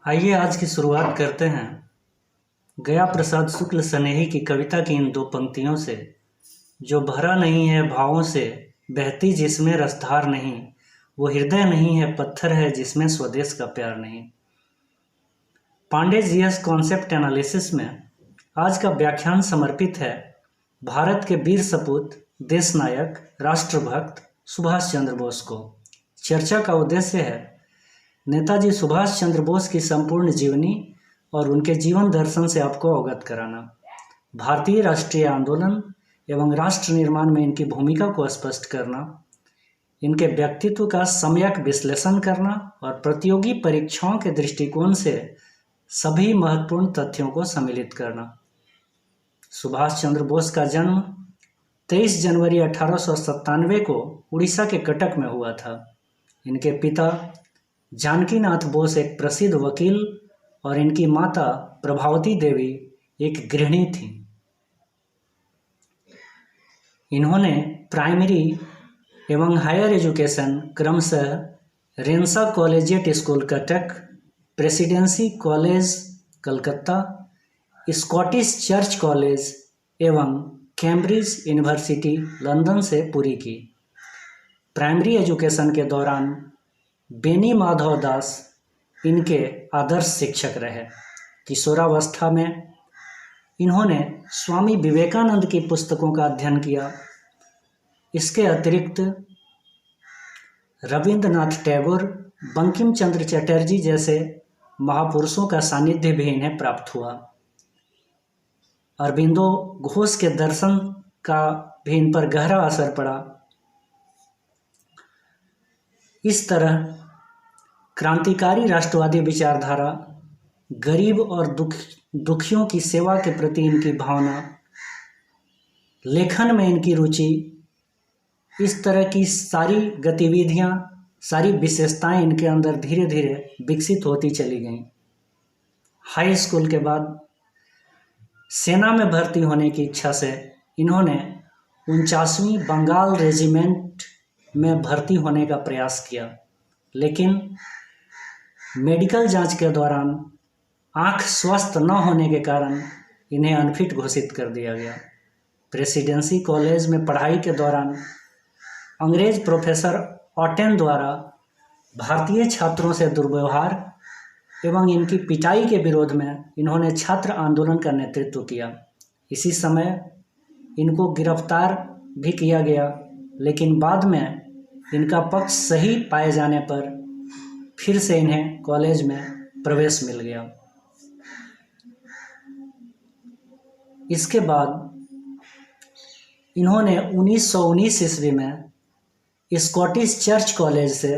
आइए आज की शुरुआत करते हैं गया प्रसाद शुक्ल स्नेही की कविता की इन दो पंक्तियों से। जो भरा नहीं है भावों से, बहती जिसमें रसधार नहीं, वो हृदय नहीं है पत्थर है जिसमें स्वदेश का प्यार नहीं। पांडे जीएस कॉन्सेप्ट एनालिसिस में आज का व्याख्यान समर्पित है भारत के वीर सपूत, देश नायक, राष्ट्रभक्त सुभाष चंद्र बोस को। चर्चा का उद्देश्य है नेताजी सुभाष चंद्र बोस की संपूर्ण जीवनी और उनके जीवन दर्शन से आपको अवगत कराना, भारतीय राष्ट्रीय आंदोलन एवं राष्ट्र निर्माण में इनकी भूमिका को स्पष्ट करना, इनके व्यक्तित्व का सम्यक विश्लेषण करना और प्रतियोगी परीक्षाओं के दृष्टिकोण से सभी महत्वपूर्ण तथ्यों को सम्मिलित करना। सुभाष चंद्र बोस का जन्म 23 जनवरी 1897 को उड़ीसा के कटक में हुआ था। इनके पिता जानकीनाथ बोस एक प्रसिद्ध वकील और इनकी माता प्रभावती देवी एक गृहिणी थी। इन्होंने प्राइमरी एवं हायर एजुकेशन क्रमशः Ravenshaw collegiate school Cuttack, presidency college Calcutta, Scottish church college एवं कैम्ब्रिज यूनिवर्सिटी लंदन से पूरी की। प्राइमरी एजुकेशन के दौरान बेनी माधव दास इनके आदर्श शिक्षक रहे। किशोरावस्था में इन्होंने स्वामी विवेकानंद की पुस्तकों का अध्ययन किया। इसके अतिरिक्त रविंद्रनाथ टैगोर, बंकिम चंद्र चटर्जी जैसे महापुरुषों का सानिध्य भी इन्हें प्राप्त हुआ। अरबिंदो घोष के दर्शन का भी इन पर गहरा असर पड़ा। इस तरह क्रांतिकारी राष्ट्रवादी विचारधारा, गरीब और दुखियों की सेवा के प्रति इनकी भावना, लेखन में इनकी रुचि, इस तरह की सारी गतिविधियां, सारी विशेषताएं इनके अंदर धीरे धीरे विकसित होती चली गईं। हाई स्कूल के बाद सेना में भर्ती होने की इच्छा से इन्होंने 49वीं बंगाल रेजिमेंट में भर्ती होने का प्रयास किया, लेकिन मेडिकल जांच के दौरान आंख स्वस्थ न होने के कारण इन्हें अनफिट घोषित कर दिया गया। प्रेसिडेंसी कॉलेज में पढ़ाई के दौरान अंग्रेज प्रोफेसर ऑटेन द्वारा भारतीय छात्रों से दुर्व्यवहार एवं इनकी पिटाई के विरोध में इन्होंने छात्र आंदोलन का नेतृत्व किया। इसी समय इनको गिरफ्तार भी किया गया, लेकिन बाद में इनका पक्ष सही पाए जाने पर फिर से इन्हें कॉलेज में प्रवेश मिल गया। इसके बाद इन्होंने 1919 ईस्वी में स्कॉटिश चर्च कॉलेज से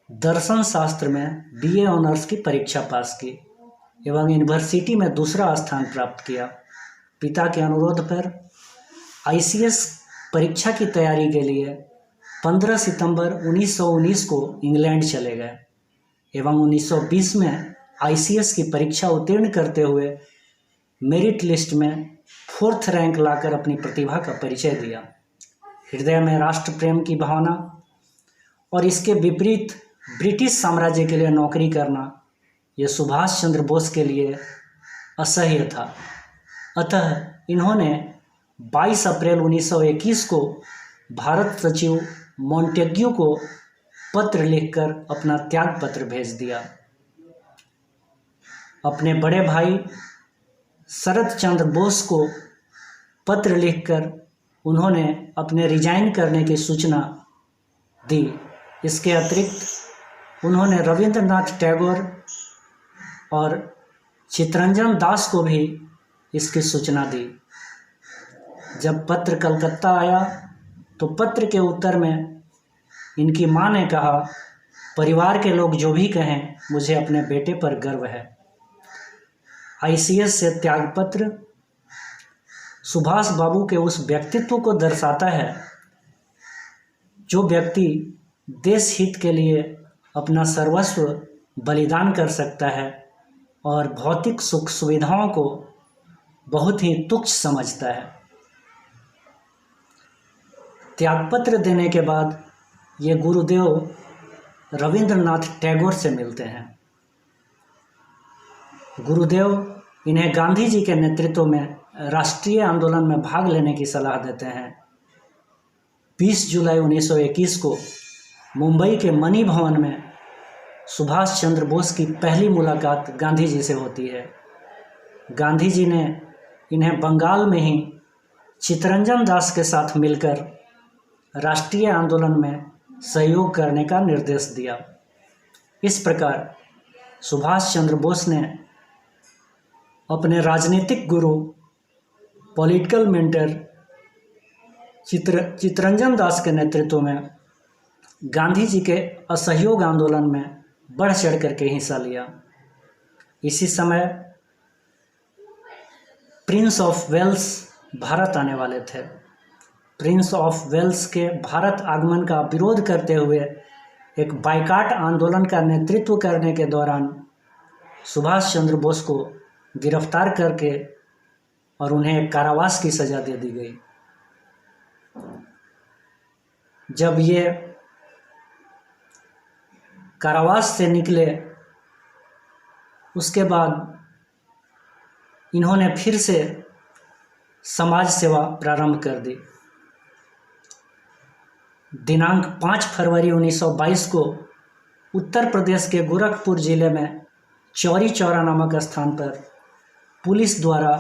दर्शन शास्त्र में बीए ऑनर्स की परीक्षा पास की एवं यूनिवर्सिटी में दूसरा स्थान प्राप्त किया। पिता के अनुरोध पर आईसीएस परीक्षा की तैयारी के लिए 15 सितंबर 1919 को इंग्लैंड चले गए एवं 1920 में आईसीएस की परीक्षा उत्तीर्ण करते हुए मेरिट लिस्ट में 4th रैंक लाकर अपनी प्रतिभा का परिचय दिया। हृदय में राष्ट्र प्रेम की भावना और इसके विपरीत ब्रिटिश साम्राज्य के लिए नौकरी करना, यह सुभाष चंद्र बोस के लिए असह्य था। अतः इन्होंने 22 अप्रैल 1921 को भारत सचिव मॉन्टेग्यू को पत्र लिखकर अपना त्याग पत्र भेज दिया। अपने बड़े भाई शरद चंद्र बोस को पत्र लिखकर उन्होंने अपने रिजाइन करने की सूचना दी। इसके अतिरिक्त उन्होंने रविंद्रनाथ टैगोर और चित्तरंजन दास को भी इसकी सूचना दी। जब पत्र कलकत्ता आया तो पत्र के उत्तर में इनकी मां ने कहा, परिवार के लोग जो भी कहें, मुझे अपने बेटे पर गर्व है। आईसीएस से त्यागपत्र सुभाष बाबू के उस व्यक्तित्व को दर्शाता है जो व्यक्ति देश हित के लिए अपना सर्वस्व बलिदान कर सकता है और भौतिक सुख सुविधाओं को बहुत ही तुच्छ समझता है। त्यागपत्र देने के बाद ये गुरुदेव रविंद्रनाथ टैगोर से मिलते हैं। गुरुदेव इन्हें गांधी जी के नेतृत्व में राष्ट्रीय आंदोलन में भाग लेने की सलाह देते हैं। 20 जुलाई 1921 को मुंबई के मणि भवन में सुभाष चंद्र बोस की पहली मुलाकात गांधी जी से होती है। गांधी जी ने इन्हें बंगाल में ही चित्तरंजन दास के साथ मिलकर राष्ट्रीय आंदोलन में सहयोग करने का निर्देश दिया। इस प्रकार सुभाष चंद्र बोस ने अपने राजनीतिक गुरु, पॉलिटिकल मेंटर चित्तरंजन दास के नेतृत्व में गांधी जी के असहयोग आंदोलन में बढ़ चढ़ करके हिस्सा लिया। इसी समय प्रिंस ऑफ वेल्स भारत आने वाले थे। प्रिंस ऑफ वेल्स के भारत आगमन का विरोध करते हुए एक बाइकाट आंदोलन का नेतृत्व करने के दौरान सुभाष चंद्र बोस को गिरफ्तार करके और उन्हें कारावास की सज़ा दे दी गई। जब ये कारावास से निकले उसके बाद इन्होंने फिर से समाज सेवा प्रारंभ कर दी। दिनांक 5 फरवरी 1922 को उत्तर प्रदेश के गोरखपुर जिले में चौरी चौरा नामक स्थान पर पुलिस द्वारा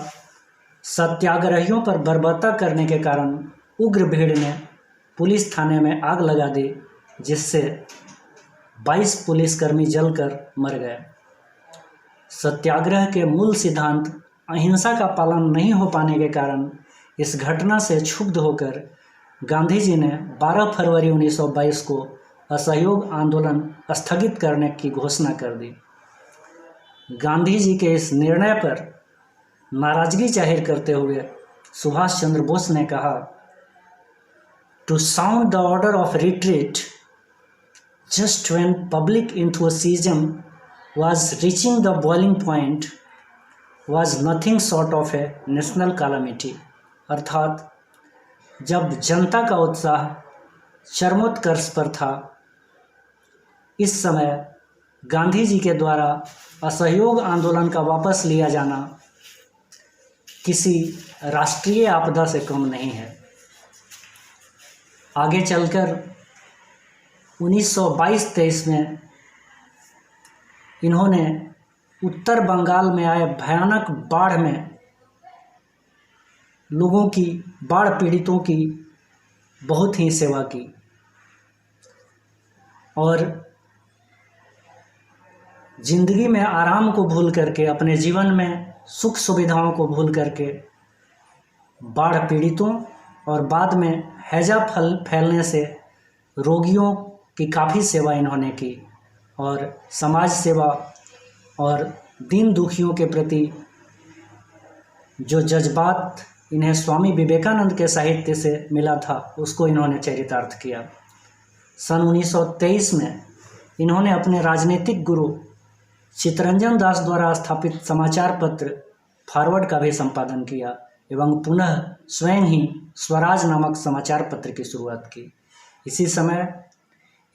सत्याग्रहियों पर बर्बरता करने के कारण उग्र भीड़ ने पुलिस थाने में आग लगा दी, जिससे 22 पुलिसकर्मी जलकर मर गए। सत्याग्रह के मूल सिद्धांत अहिंसा का पालन नहीं हो पाने के कारण इस घटना से क्षुब्ध होकर गांधी जी ने 12 फरवरी 1922 को असहयोग आंदोलन स्थगित करने की घोषणा कर दी। गांधी जी के इस निर्णय पर नाराजगी जाहिर करते हुए सुभाष चंद्र बोस ने कहा, to sound the order of retreat just when public enthusiasm was reaching the boiling point was nothing short of a national calamity। अर्थात जब जनता का उत्साह चरमोत्कर्ष पर था, इस समय गांधी जी के द्वारा असहयोग आंदोलन का वापस लिया जाना किसी राष्ट्रीय आपदा से कम नहीं है। आगे चलकर 1922-23 में इन्होंने उत्तर बंगाल में आए भयानक बाढ़ में लोगों की, बाढ़ पीड़ितों की बहुत ही सेवा की और जिंदगी में आराम को भूल करके, अपने जीवन में सुख सुविधाओं को भूल करके बाढ़ पीड़ितों और बाद में हैजा फैलने से रोगियों की काफ़ी सेवा इन्होंने की और समाज सेवा और दीन दुखियों के प्रति जो जज्बात इन्हें स्वामी विवेकानंद के साहित्य से मिला था उसको इन्होंने चरितार्थ किया। सन 1923 में इन्होंने अपने राजनीतिक गुरु चित्तरंजन दास द्वारा स्थापित समाचार पत्र फॉरवर्ड का भी संपादन किया एवं पुनः स्वयं ही स्वराज नामक समाचार पत्र की शुरुआत की। इसी समय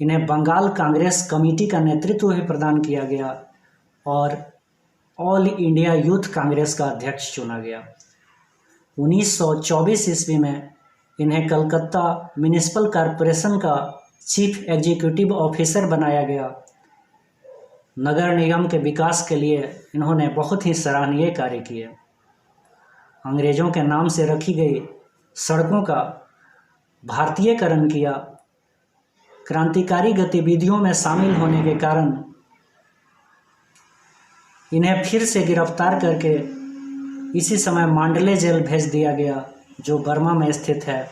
इन्हें बंगाल कांग्रेस कमेटी का नेतृत्व भी प्रदान किया गया और ऑल इंडिया यूथ कांग्रेस का अध्यक्ष चुना गया। 1924 ईस्वी में इन्हें कलकत्ता म्युनिसिपल कॉरपोरेशन का चीफ एग्जीक्यूटिव ऑफिसर बनाया गया। नगर निगम के विकास के लिए इन्होंने बहुत ही सराहनीय कार्य किए। अंग्रेज़ों के नाम से रखी गई सड़कों का भारतीयकरण किया। क्रांतिकारी गतिविधियों में शामिल होने के कारण इन्हें फिर से गिरफ्तार करके इसी समय मांडले जेल भेज दिया गया, जो बर्मा में स्थित है।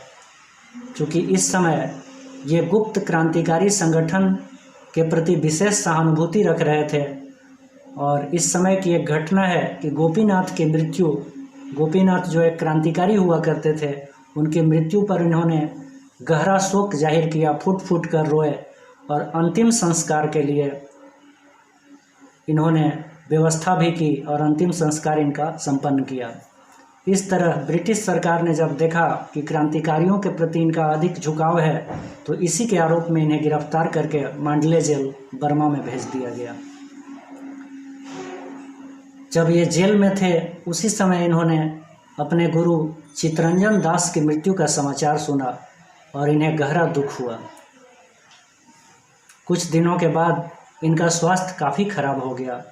क्योंकि इस समय ये गुप्त क्रांतिकारी संगठन के प्रति विशेष सहानुभूति रख रहे थे और इस समय की एक घटना है कि गोपीनाथ जो एक क्रांतिकारी हुआ करते थे, उनकी मृत्यु पर इन्होंने गहरा शोक जाहिर किया, फूट फूट कर रोए और अंतिम संस्कार के लिए इन्होंने व्यवस्था भी की और अंतिम संस्कार इनका संपन्न किया। इस तरह ब्रिटिश सरकार ने जब देखा कि क्रांतिकारियों के प्रति इनका अधिक झुकाव है, तो इसी के आरोप में इन्हें गिरफ्तार करके मांडले जेल बर्मा में भेज दिया गया। जब ये जेल में थे उसी समय इन्होंने अपने गुरु चित्तरंजन दास की मृत्यु का समाचार सुना और इन्हें गहरा दुख हुआ। कुछ दिनों के बाद इनका स्वास्थ्य काफ़ी खराब हो गया।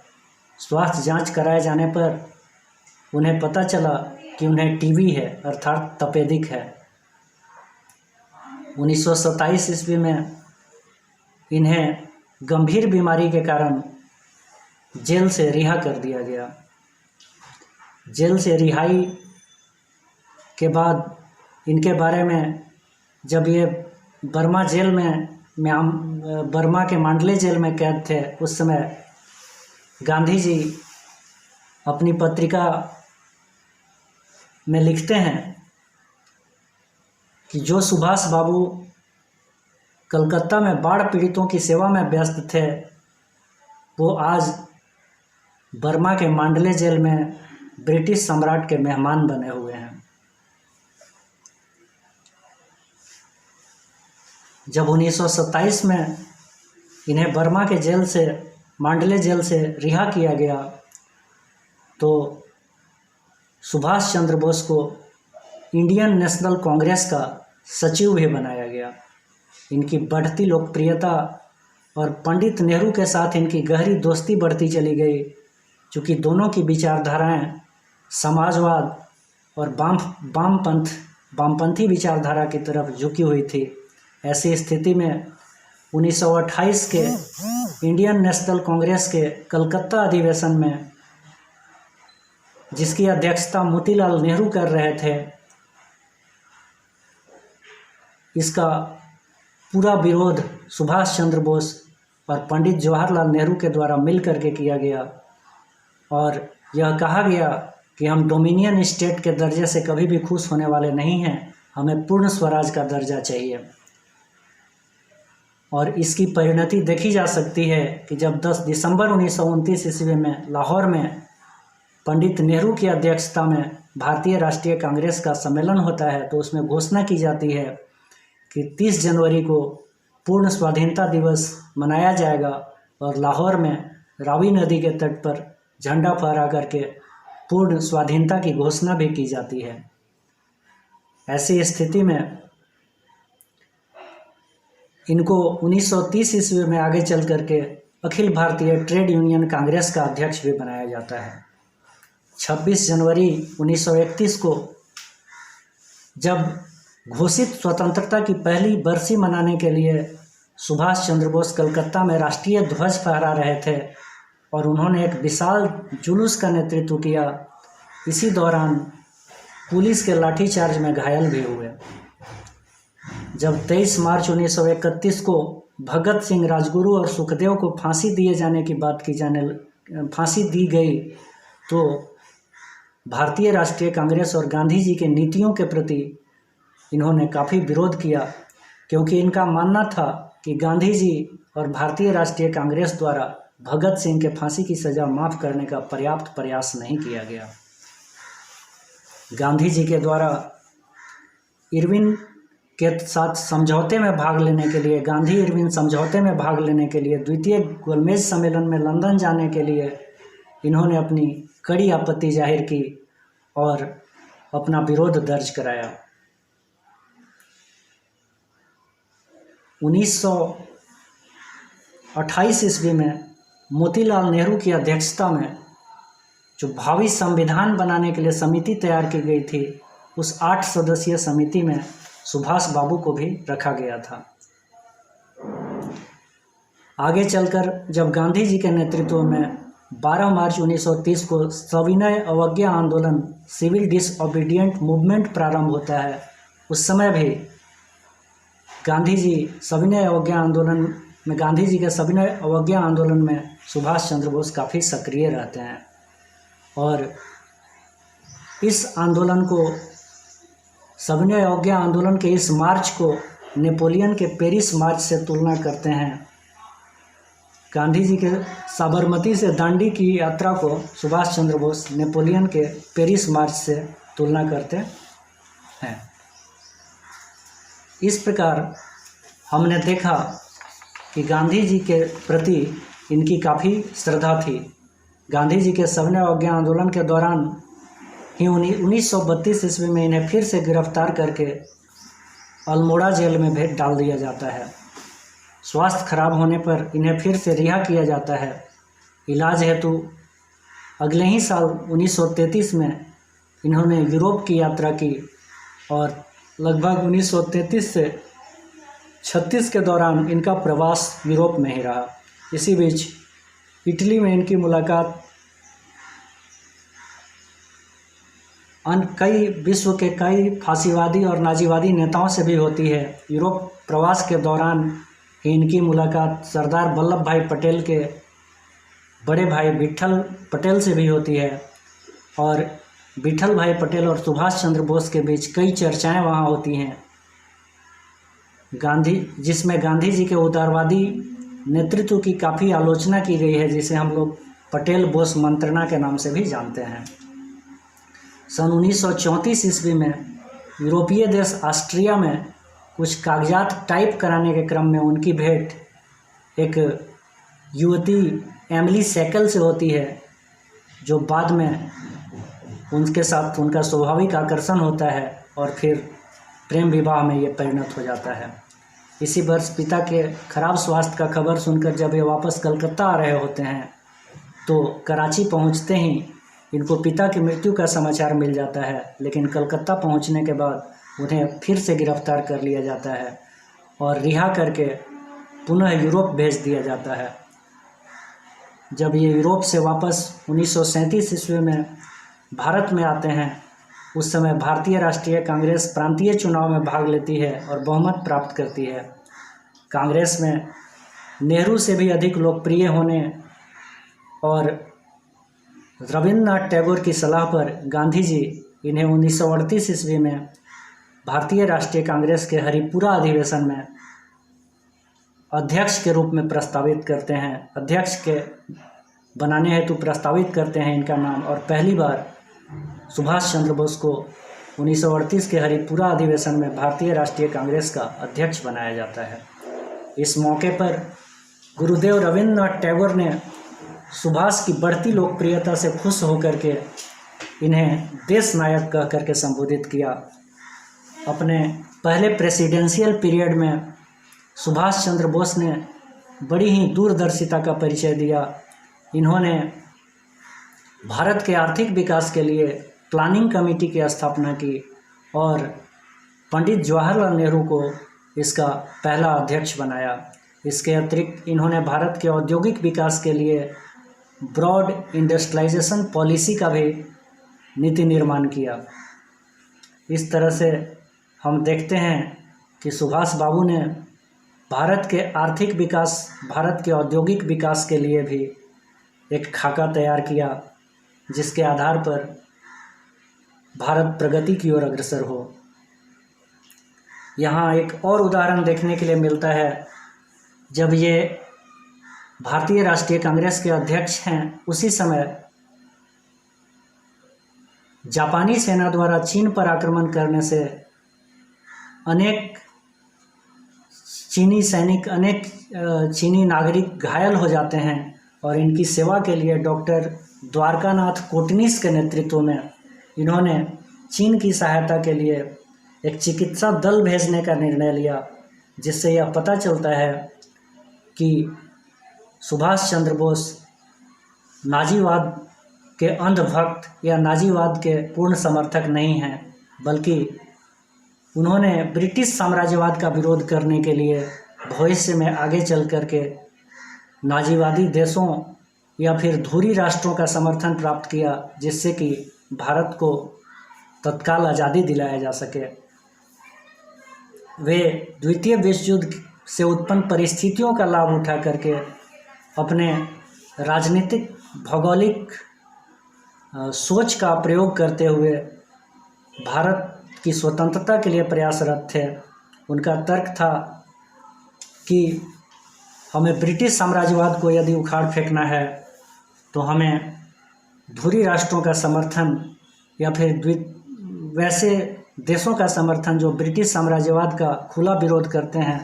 स्वास्थ्य जांच कराए जाने पर उन्हें पता चला कि उन्हें टीबी है अर्थात तपेदिक है। 1927 ईस्वी में इन्हें गंभीर बीमारी के कारण जेल से रिहा कर दिया गया। जेल से रिहाई के बाद इनके बारे में जब ये बर्मा जेल में बर्मा के मांडले जेल में कैद थे उस समय गांधी जी अपनी पत्रिका में लिखते हैं कि जो सुभाष बाबू कलकत्ता में बाढ़ पीड़ितों की सेवा में व्यस्त थे वो आज बर्मा के मांडले जेल में ब्रिटिश सम्राट के मेहमान बने हुए हैं। जब 1927 में इन्हें बर्मा के जेल से मांडले जेल से रिहा किया गया तो सुभाष चंद्र बोस को इंडियन नेशनल कांग्रेस का सचिव भी बनाया गया। इनकी बढ़ती लोकप्रियता और पंडित नेहरू के साथ इनकी गहरी दोस्ती बढ़ती चली गई। चूँकि दोनों की विचारधाराएं समाजवाद और वामपंथी विचारधारा की तरफ झुकी हुई थी, ऐसी स्थिति में 1928 के इंडियन नेशनल कांग्रेस के कलकत्ता अधिवेशन में, जिसकी अध्यक्षता मोतीलाल नेहरू कर रहे थे, इसका पूरा विरोध सुभाष चंद्र बोस और पंडित जवाहरलाल नेहरू के द्वारा मिल करके किया गया और यह कहा गया कि हम डोमिनियन स्टेट के दर्जे से कभी भी खुश होने वाले नहीं हैं, हमें पूर्ण स्वराज का दर्जा चाहिए। और इसकी परिणति देखी जा सकती है कि जब 10 दिसंबर 1929 ईस्वी में लाहौर में पंडित नेहरू की अध्यक्षता में भारतीय राष्ट्रीय कांग्रेस का सम्मेलन होता है तो उसमें घोषणा की जाती है कि 30 जनवरी को पूर्ण स्वाधीनता दिवस मनाया जाएगा और लाहौर में रावी नदी के तट पर झंडा फहरा करके पूर्ण स्वाधीनता की घोषणा भी की जाती है। ऐसी स्थिति में इनको 1930 ईस्वी में आगे चल करके अखिल भारतीय ट्रेड यूनियन कांग्रेस का अध्यक्ष भी बनाया जाता है। 26 जनवरी 1931 को जब घोषित स्वतंत्रता की पहली बरसी मनाने के लिए सुभाष चंद्र बोस कलकत्ता में राष्ट्रीय ध्वज फहरा रहे थे और उन्होंने एक विशाल जुलूस का नेतृत्व किया। इसी दौरान पुलिस के लाठीचार्ज में घायल भी हुए। जब 23 मार्च 1931 को भगत सिंह, राजगुरु और सुखदेव को फांसी दी गई तो भारतीय राष्ट्रीय कांग्रेस और गांधी जी के नीतियों के प्रति इन्होंने काफ़ी विरोध किया, क्योंकि इनका मानना था कि गांधी जी और भारतीय राष्ट्रीय कांग्रेस द्वारा भगत सिंह के फांसी की सज़ा माफ़ करने का पर्याप्त प्रयास नहीं किया गया। गांधी जी के द्वारा इरविन के साथ समझौते में भाग लेने के लिए, गांधी इरविन समझौते में भाग लेने के लिए द्वितीय गोलमेज सम्मेलन में लंदन जाने के लिए इन्होंने अपनी कड़ी आपत्ति जाहिर की और अपना विरोध दर्ज कराया। 1928 ईस्वी में मोतीलाल नेहरू की अध्यक्षता में जो भावी संविधान बनाने के लिए समिति तैयार की गई थी, उस 8 सदस्यीय समिति में सुभाष बाबू को भी रखा गया था। आगे चलकर जब गांधी जी के नेतृत्व में 12 मार्च 1930 को सविनय अवज्ञा आंदोलन, सिविल डिसओबीडिएंट मूवमेंट प्रारंभ होता है, उस समय भी गांधी जी के सविनय अवज्ञा आंदोलन में सुभाष चंद्र बोस काफ़ी सक्रिय रहते हैं और इस आंदोलन को, सविनय अवज्ञा आंदोलन के इस मार्च को नेपोलियन के पेरिस मार्च से तुलना करते हैं। गांधी जी के साबरमती से दांडी की यात्रा को सुभाष चंद्र बोस नेपोलियन के पेरिस मार्च से तुलना करते हैं। इस प्रकार हमने देखा कि गांधी जी के प्रति इनकी काफ़ी श्रद्धा थी गांधी जी के सविनय अवज्ञा आंदोलन के दौरान ही 1932 ईस्वी में इन्हें फिर से गिरफ्तार करके अल्मोड़ा जेल में भेज डाल दिया जाता है। स्वास्थ्य खराब होने पर इन्हें फिर से रिहा किया जाता है। इलाज हेतु अगले ही साल 1933 में इन्होंने यूरोप की यात्रा की और लगभग 1933 से 36 के दौरान इनका प्रवास यूरोप में ही रहा। इसी बीच इटली में इनकी मुलाकात कई विश्व के कई फांसीवादी और नाजीवादी नेताओं से भी होती है। यूरोप प्रवास के दौरान ही इनकी मुलाकात सरदार वल्लभ भाई पटेल के बड़े भाई विट्ठल पटेल से भी होती है और विट्ठल भाई पटेल और सुभाष चंद्र बोस के बीच कई चर्चाएं वहां होती हैं। जिसमें गांधी जी के उदारवादी नेतृत्व की काफ़ी आलोचना की गई है, जिसे हम लोग पटेल बोस मंत्रणा के नाम से भी जानते हैं। सन 1934 ईस्वी में यूरोपीय देश ऑस्ट्रिया में कुछ कागजात टाइप कराने के क्रम में उनकी भेंट एक युवती एमिली सेकल से होती है, जो बाद में उनके साथ उनका स्वाभाविक आकर्षण होता है और फिर प्रेम विवाह में ये परिणत हो जाता है। इसी वर्ष पिता के खराब स्वास्थ्य का खबर सुनकर जब ये वापस कलकत्ता आ रहे होते हैं तो कराची पहुंचते ही इनको पिता की मृत्यु का समाचार मिल जाता है, लेकिन कलकत्ता पहुंचने के बाद उन्हें फिर से गिरफ्तार कर लिया जाता है और रिहा करके पुनः यूरोप भेज दिया जाता है। जब ये यूरोप से वापस 1937 ईस्वी में भारत में आते हैं, उस समय भारतीय राष्ट्रीय कांग्रेस प्रांतीय चुनाव में भाग लेती है और बहुमत प्राप्त करती है। कांग्रेस में नेहरू से भी अधिक लोकप्रिय होने और रविन्द्रनाथ टैगोर की सलाह पर गांधी जी इन्हें 1938 ईस्वी में भारतीय राष्ट्रीय कांग्रेस के हरिपुरा अधिवेशन में अध्यक्ष के रूप में प्रस्तावित करते हैं। अध्यक्ष के बनाने हेतु प्रस्तावित करते हैं इनका नाम और पहली बार सुभाष चंद्र बोस को 1938 के हरिपुरा अधिवेशन में भारतीय राष्ट्रीय कांग्रेस का अध्यक्ष बनाया जाता है। इस मौके पर गुरुदेव रविन्द्रनाथ टैगोर ने सुभाष की बढ़ती लोकप्रियता से खुश होकर के इन्हें देश नायक कह करके संबोधित किया। अपने पहले प्रेसिडेंशियल पीरियड में सुभाष चंद्र बोस ने बड़ी ही दूरदर्शिता का परिचय दिया। इन्होंने भारत के आर्थिक विकास के लिए प्लानिंग कमेटी की स्थापना की और पंडित जवाहरलाल नेहरू को इसका पहला अध्यक्ष बनाया। इसके अतिरिक्त इन्होंने भारत के औद्योगिक विकास के लिए ब्रॉड इंडस्ट्रियलाइजेशन पॉलिसी का भी नीति निर्माण किया। इस तरह से हम देखते हैं कि सुभाष बाबू ने भारत के आर्थिक विकास, भारत के औद्योगिक विकास के लिए भी एक खाका तैयार किया, जिसके आधार पर भारत प्रगति की ओर अग्रसर हो। यहाँ एक और उदाहरण देखने के लिए मिलता है। जब ये भारतीय राष्ट्रीय कांग्रेस के अध्यक्ष हैं, उसी समय जापानी सेना द्वारा चीन पर आक्रमण करने से अनेक चीनी सैनिक, अनेक चीनी नागरिक घायल हो जाते हैं और इनकी सेवा के लिए डॉक्टर द्वारकानाथ कोटनीस के नेतृत्व में इन्होंने चीन की सहायता के लिए एक चिकित्सा दल भेजने का निर्णय लिया, जिससे यह पता चलता है कि सुभाष चंद्र बोस नाजीवाद के अंधभक्त या नाजीवाद के पूर्ण समर्थक नहीं हैं, बल्कि उन्होंने ब्रिटिश साम्राज्यवाद का विरोध करने के लिए भविष्य में आगे चल कर के नाजीवादी देशों या फिर धुरी राष्ट्रों का समर्थन प्राप्त किया, जिससे कि भारत को तत्काल आज़ादी दिलाया जा सके। वे द्वितीय विश्व युद्ध से उत्पन्न परिस्थितियों का लाभ उठा करके अपने राजनीतिक भौगोलिक सोच का प्रयोग करते हुए भारत की स्वतंत्रता के लिए प्रयासरत थे। उनका तर्क था कि हमें ब्रिटिश साम्राज्यवाद को यदि उखाड़ फेंकना है तो हमें धुरी राष्ट्रों का समर्थन या फिर वैसे देशों का समर्थन जो ब्रिटिश साम्राज्यवाद का खुला विरोध करते हैं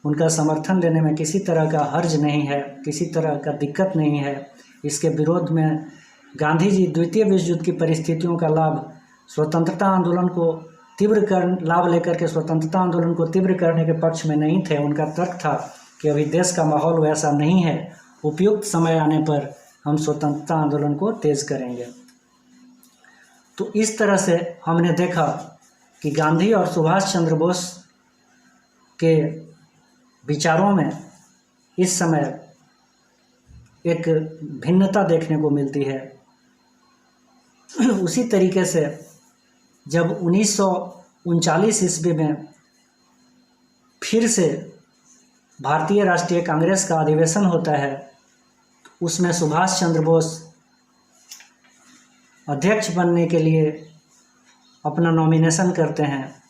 उनका समर्थन देने में किसी तरह का हर्ज नहीं है, किसी तरह का दिक्कत नहीं है। इसके विरोध में गांधी जी द्वितीय विश्व युद्ध की परिस्थितियों का लाभ लेकर के स्वतंत्रता आंदोलन को तीव्र करने के पक्ष में नहीं थे। उनका तर्क था कि अभी देश का माहौल वैसा नहीं है, उपयुक्त समय आने पर हम स्वतंत्रता आंदोलन को तेज करेंगे। तो इस तरह से हमने देखा कि गांधी और सुभाष चंद्र बोस के विचारों में इस समय एक भिन्नता देखने को मिलती है। उसी तरीके से जब 1939 ईस्वी में फिर से भारतीय राष्ट्रीय कांग्रेस का अधिवेशन होता है, उसमें सुभाष चंद्र बोस अध्यक्ष बनने के लिए अपना नॉमिनेशन करते हैं।